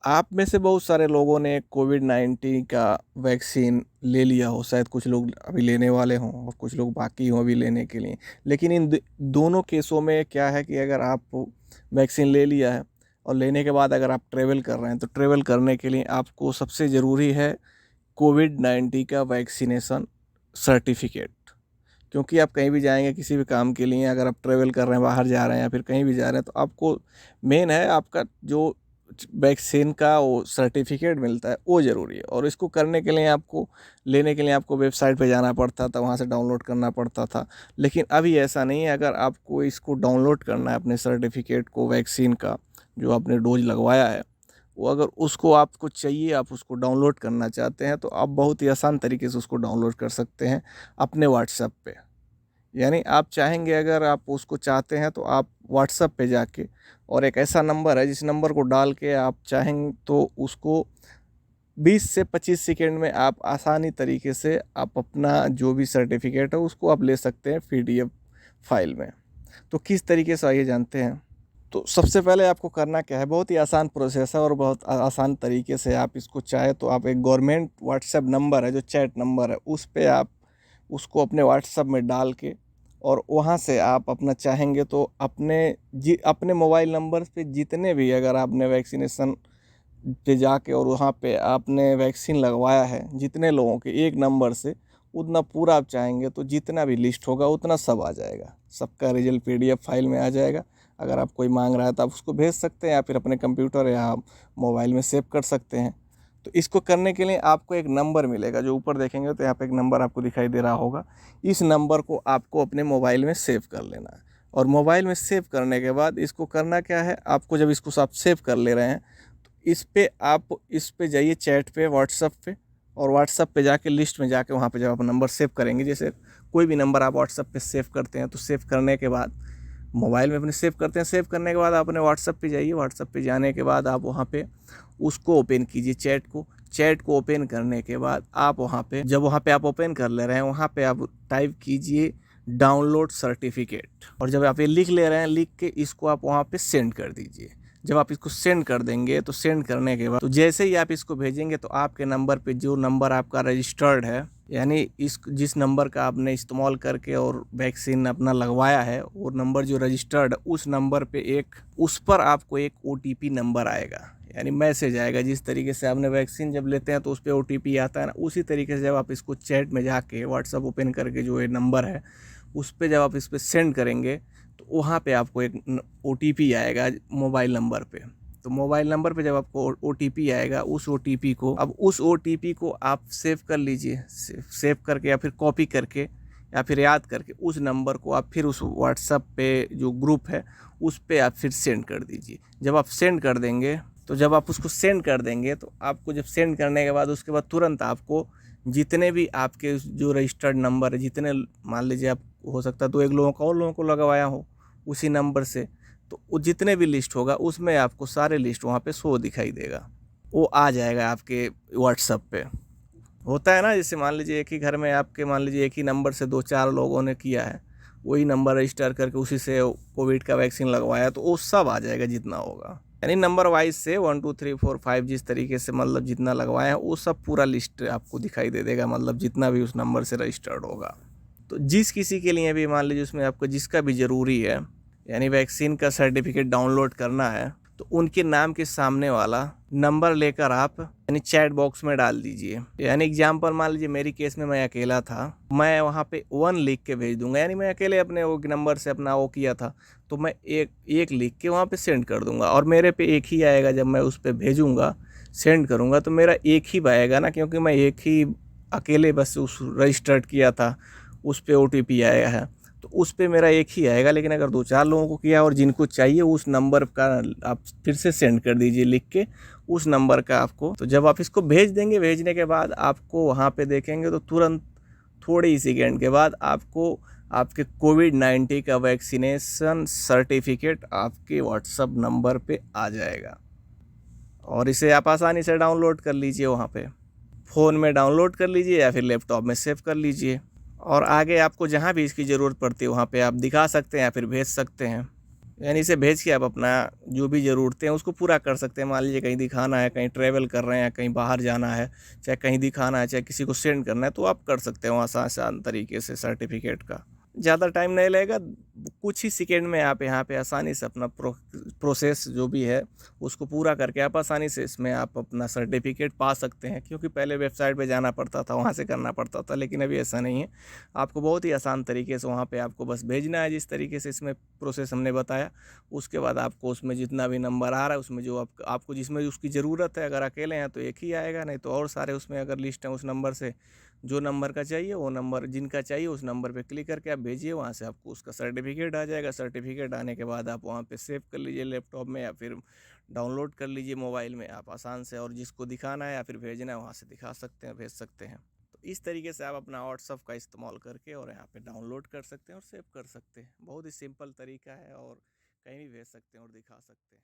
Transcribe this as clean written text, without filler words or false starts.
आप में से बहुत सारे लोगों ने कोविड-19 का वैक्सीन ले लिया हो, शायद कुछ लोग अभी लेने वाले हों और कुछ लोग बाकी हों अभी लेने के लिए। लेकिन इन दोनों केसों में क्या है कि अगर आप वैक्सीन ले लिया है और लेने के बाद अगर आप ट्रैवल कर रहे हैं, तो ट्रैवल करने के लिए आपको सबसे ज़रूरी है कोविड-19 का वैक्सीनेशन सर्टिफ़िकेट। क्योंकि आप कहीं भी जाएँगे किसी भी काम के लिए, अगर आप ट्रैवल कर रहे हैं, बाहर जा रहे हैं या फिर कहीं भी जा रहे हैं, तो आपको मेन है आपका जो वैक्सीन का वो सर्टिफिकेट मिलता है वो ज़रूरी है। और इसको करने के लिए आपको लेने के लिए आपको वेबसाइट पे जाना पड़ता था, वहाँ से डाउनलोड करना पड़ता था। लेकिन अभी ऐसा नहीं है, अगर आपको इसको डाउनलोड करना है अपने सर्टिफिकेट को वैक्सीन का, जो आपने डोज लगवाया है, वो अगर उसको आपको चाहिए, आप उसको डाउनलोड करना चाहते हैं, तो आप बहुत ही आसान तरीके से उसको डाउनलोड कर सकते हैं अपने व्हाट्सएप पे। यानी आप चाहेंगे, अगर आप उसको चाहते हैं तो आप व्हाट्सएप पे जाके, और एक ऐसा नंबर है जिस नंबर को डाल के आप चाहें तो उसको 20 से 25 सेकंड में आप आसानी तरीके से आप अपना जो भी सर्टिफिकेट है उसको आप ले सकते हैं पीडीएफ फाइल में। तो किस तरीके से आइए जानते हैं। तो सबसे पहले आपको करना क्या है, बहुत ही आसान प्रोसेस है और बहुत आसान तरीके से आप इसको चाहे तो आप एक गवर्नमेंट व्हाट्सएप नंबर है जो चैट नंबर है, उस पे आप उसको अपने व्हाट्सएप में डाल के, और वहाँ से आप अपना चाहेंगे तो अपने मोबाइल नंबर पे जितने भी, अगर आपने वैक्सीनेशन पे जाके और वहाँ पे आपने वैक्सीन लगवाया है जितने लोगों के एक नंबर से, उतना पूरा आप चाहेंगे तो जितना भी लिस्ट होगा उतना सब आ जाएगा, सबका रिजल्ट पीडीएफ फाइल में आ जाएगा। अगर आप कोई मांग रहा है तो आप उसको भेज सकते हैं या फिर अपने कंप्यूटर या मोबाइल में सेव कर सकते हैं। तो इसको करने के लिए आपको एक नंबर मिलेगा, जो ऊपर देखेंगे तो यहाँ पे एक नंबर आपको दिखाई दे रहा होगा। इस नंबर को आपको अपने मोबाइल में सेव कर लेना है। और मोबाइल में सेव करने के बाद इसको करना क्या है, आपको जब इसको आप सेव कर ले रहे हैं तो इस पे जाइए चैट पे, व्हाट्सएप पे, और व्हाट्सएप पे जाके लिस्ट में जाके वहाँ पे जब आप नंबर सेव करेंगे, जैसे कोई भी नंबर आप व्हाट्सएप पे सेव करते हैं, तो सेव करने के बाद मोबाइल में अपने सेव करते हैं, सेव करने के बाद आप अपने व्हाट्सएप पे जाइए, व्हाट्सएप पे जाने के बाद आप वहाँ पे उसको ओपन कीजिए, चैट को ओपन करने के बाद आप वहाँ पे, जब वहाँ पे आप ओपन कर ले रहे हैं, वहाँ पे आप टाइप कीजिए डाउनलोड सर्टिफिकेट, और जब आप ये लिख ले रहे हैं, लिख के इसको आप वहाँ पे सेंड कर दीजिए। जब आप इसको सेंड कर देंगे तो सेंड करने के बाद तो जैसे ही आप इसको भेजेंगे तो आपके नंबर पे, जो नंबर आपका रजिस्टर्ड है, यानी इस जिस नंबर का आपने इस्तेमाल करके और वैक्सीन अपना लगवाया है, वो नंबर जो रजिस्टर्ड है, उस नंबर पे उस पर आपको एक ओटीपी नंबर आएगा, यानी मैसेज आएगा। जिस तरीके से आपने वैक्सीन जब लेते हैं तो उस पर ओटीपी आता है ना, उसी तरीके से जब आप इसको चैट में जाके व्हाट्सएप ओपन करके जो ये नंबर है उस पर जब आप इस पर सेंड करेंगे तो वहाँ पे आपको एक ओटीपी आएगा मोबाइल नंबर पे। तो मोबाइल नंबर पे जब आपको ओटीपी आएगा, उस ओटीपी को आप सेव कर लीजिए, सेव करके या फिर कॉपी करके या फिर याद करके उस नंबर को आप फिर उस व्हाट्सएप पे जो ग्रुप है उस पे आप फिर सेंड कर दीजिए। जब आप सेंड कर देंगे जब आप उसको सेंड कर देंगे तो आपको, जब सेंड करने के बाद उसके बाद तुरंत आपको जितने भी आपके जो रजिस्टर्ड नंबर है, जितने, मान लीजिए आप हो सकता है तो एक लोगों का और लोगों को लगवाया हो उसी नंबर से, तो वो जितने भी लिस्ट होगा उसमें आपको सारे लिस्ट वहाँ पे शो दिखाई देगा, वो आ जाएगा आपके व्हाट्सएप पे। होता है ना, जैसे मान लीजिए एक ही घर में आपके, मान लीजिए एक ही नंबर से 2-4 लोगों ने किया है, वही नंबर रजिस्टर करके उसी से कोविड का वैक्सीन लगवाया, तो वो सब आ जाएगा जितना होगा। यानी नंबर वाइज से 1 2 3 4 5 जिस तरीके से मतलब जितना लगवाया है वो सब पूरा लिस्ट आपको दिखाई दे देगा, मतलब जितना भी उस नंबर से रजिस्टर्ड होगा। तो जिस किसी के लिए भी मान लीजिए उसमें आपको जिसका भी ज़रूरी है, यानी वैक्सीन का सर्टिफिकेट डाउनलोड करना है, तो उनके नाम के सामने वाला नंबर लेकर आप यानी चैट बॉक्स में डाल दीजिए। यानी एग्जाम्पल मान लीजिए मेरी केस में मैं अकेला था, मैं वहाँ पे 1 लिख के भेज दूंगा, यानी मैं अकेले अपने वो नंबर से अपना वो किया था, तो मैं एक लिख के वहाँ पे सेंड कर दूंगा, और मेरे पे एक ही आएगा। जब मैं उस पर भेजूँगा, सेंड करूँगा, तो मेरा एक ही आएगा ना, क्योंकि मैं एक ही अकेले बस उस रजिस्टर्ड किया था, उस पर ओटीपी आया है, तो उस पे मेरा एक ही आएगा। लेकिन अगर 2-4 लोगों को किया और जिनको चाहिए उस नंबर का आप फिर से सेंड कर दीजिए लिख के उस नंबर का आपको। तो जब आप इसको भेज देंगे, भेजने के बाद आपको वहाँ पे देखेंगे तो तुरंत थोड़े ही सेकेंड के बाद आपको आपके कोविड-19 का वैक्सीनेशन सर्टिफिकेट आपके व्हाट्सएप नंबर पे आ जाएगा, और इसे आप आसानी से डाउनलोड कर लीजिए, वहाँ पे फ़ोन में डाउनलोड कर लीजिए या फिर लैपटॉप में सेव कर लीजिए, और आगे आपको जहाँ भी इसकी ज़रूरत पड़ती है वहाँ पे आप दिखा सकते हैं या फिर भेज सकते हैं। यानी इसे भेज के आप अपना जो भी ज़रूरतें हैं उसको पूरा कर सकते हैं। मान लीजिए कहीं दिखाना है, कहीं ट्रैवल कर रहे हैं, कहीं बाहर जाना है, चाहे कहीं दिखाना है, चाहे किसी को सेंड करना है, तो आप कर सकते हो आसान आसान तरीके से सर्टिफिकेट का। ज़्यादा टाइम नहीं लगेगा, कुछ ही सेकंड में आप यहाँ पे आसानी से अपना प्रोसेस जो भी है उसको पूरा करके आप आसानी से इसमें आप अपना सर्टिफिकेट पा सकते हैं। क्योंकि पहले वेबसाइट पे जाना पड़ता था, वहाँ से करना पड़ता था, लेकिन अभी ऐसा नहीं है। आपको बहुत ही आसान तरीके से वहाँ पे आपको बस भेजना है, जिस तरीके से इसमें प्रोसेस हमने बताया। उसके बाद आपको उसमें जितना भी नंबर आ रहा है उसमें जो आपको जिसमें उसकी ज़रूरत है, अगर अकेले हैं तो एक ही आएगा, नहीं तो और सारे उसमें अगर लिस्ट है उस नंबर से, जो नंबर का चाहिए वो नंबर जिनका चाहिए उस नंबर पे क्लिक करके आप भेजिए, वहाँ से आपको उसका सर्टिफिकेट आ जाएगा। सर्टिफिकेट आने के बाद आप वहाँ पे सेव कर लीजिए लैपटॉप में, या फिर डाउनलोड कर लीजिए मोबाइल में आप आसान से, और जिसको दिखाना है या फिर भेजना है वहाँ से दिखा सकते हैं, भेज सकते हैं। तो इस तरीके से आप अपना व्हाट्सअप का इस्तेमाल करके और यहाँ पे डाउनलोड कर सकते हैं और सेव कर सकते हैं। बहुत ही सिंपल तरीका है, और कहीं भी भेज सकते हैं और दिखा सकते हैं।